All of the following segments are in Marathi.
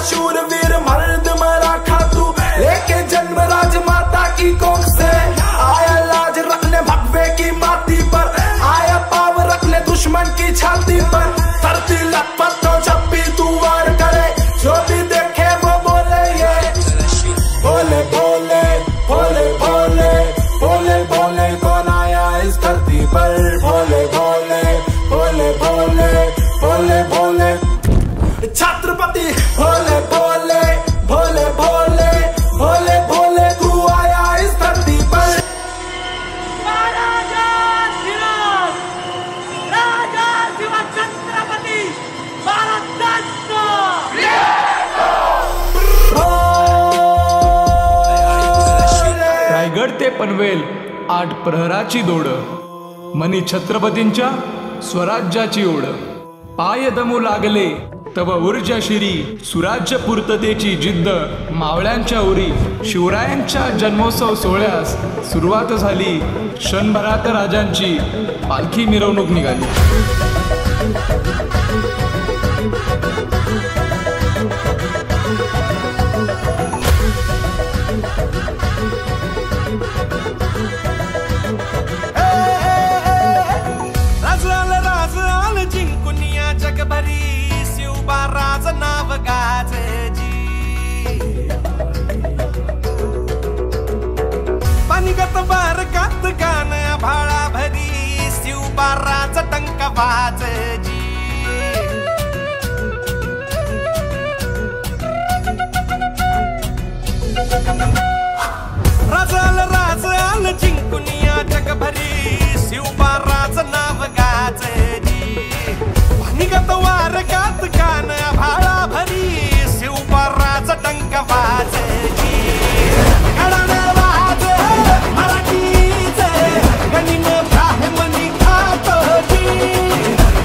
शूरवीर मर्द मराठा तू लेके जन्म राजमाता की कोख से आया, लाज रखने भगवे की माटी पर आया, पाव रखने दुश्मन की छाती पर। धरती लपट तो जब भी तू वार करे, जो भी देखे वो बोले ये भोले भोले भोले भोले भोले भोले। कौन आया इस धरती पर? भोले भोले भोले भोले भोले भोले छत्रपति। भोले भोले भोले भोले भोले भोले तू आया इस धरती पर। महाराजा धीरज, राजा शिव छत्रपति भारत रायगड ते पनवेल 8 प्रहराची दोड, मनी छत्रपतींच्या स्वराज्याची ओढ। पाय दमू लागले तव ऊर्जा शिरी, सुराज्य पूर्ततेची जिद्द मावळ्यांच्या उरी। शिवरायांच्या जन्मोत्सव सोहळ्यास सुरुवात झाली, क्षणभरात राजांची पालखी मिरवणूक निघाली। राज जिंकुनिया जगभरी, राज नाव गाजजी। पानिगत बारकात गान भाळा भरी, शिवबाराच टंक वाजजी। राज आल जिंकुनिया जगभरी, शिवबाराच नाव गाजजी। पानिगत वारकात गान भाळा भरी, शिवबाराच टंक वाजजी। गडाने वाज मराठीचे, गणिन ब्राह्मणी खातोजी।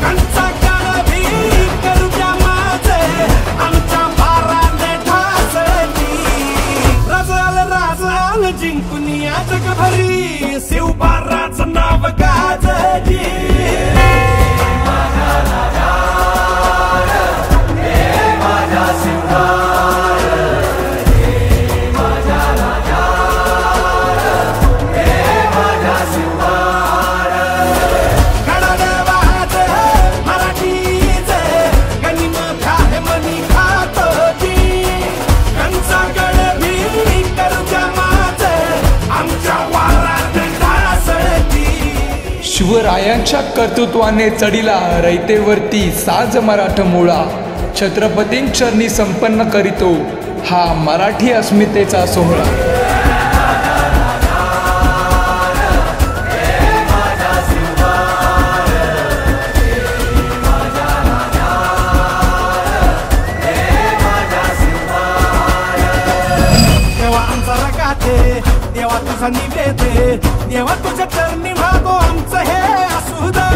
कंचा काळभी करू द्या माझे, आमच्या भाराने ठासजी। राज आल जिंकुनिया जगभरी, शिवबाराच नाव गाजजी। शिवरायांच्या कर्तृत्वाने चढिला रयतेवरती साज मराठ मुळा। छत्रपतींचरणी संपन्न करीतो हा मराठी अस्मितेचा सोहळा। देवा आमचा रगाते, देवा तुझा निवेदे, देवा तुझ्या चरणी मागो आमचं हे असू दे।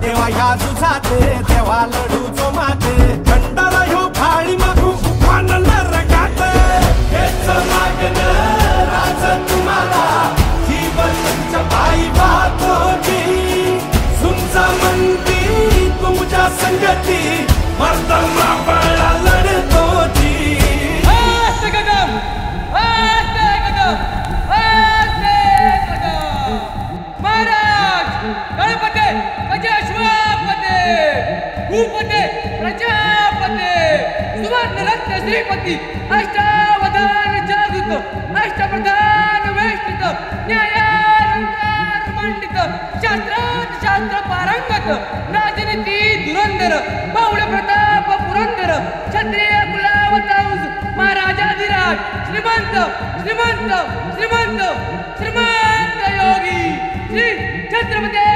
देवा या जुझाते, देवा लढू जो माते, खंडाला ह्यो फाळी मागू पानला रगाते। हेच मागणं राज तुम्हाला, जीवन तुमच्या पायी वाहतोजी। तुमचा म्हणती तुमच्या संगती, मर्द मावळा लढतोजी। भूपते प्रजापते सुवर्ण रत्न श्रीपती, अष्टावधान जागृत, अष्टप्रधान वेष्टित, न्यायालंकार मंडित, शास्त्रात शास्त्र पारंगत, राजनीती धुरंधर, बावळ प्रताप पुरंदर, क्षत्रिय कुलावतांस महाराजाधिराज, श्रीमंत श्रीमंत श्रीमंत श्रीमंत योगी श्री छत्रपती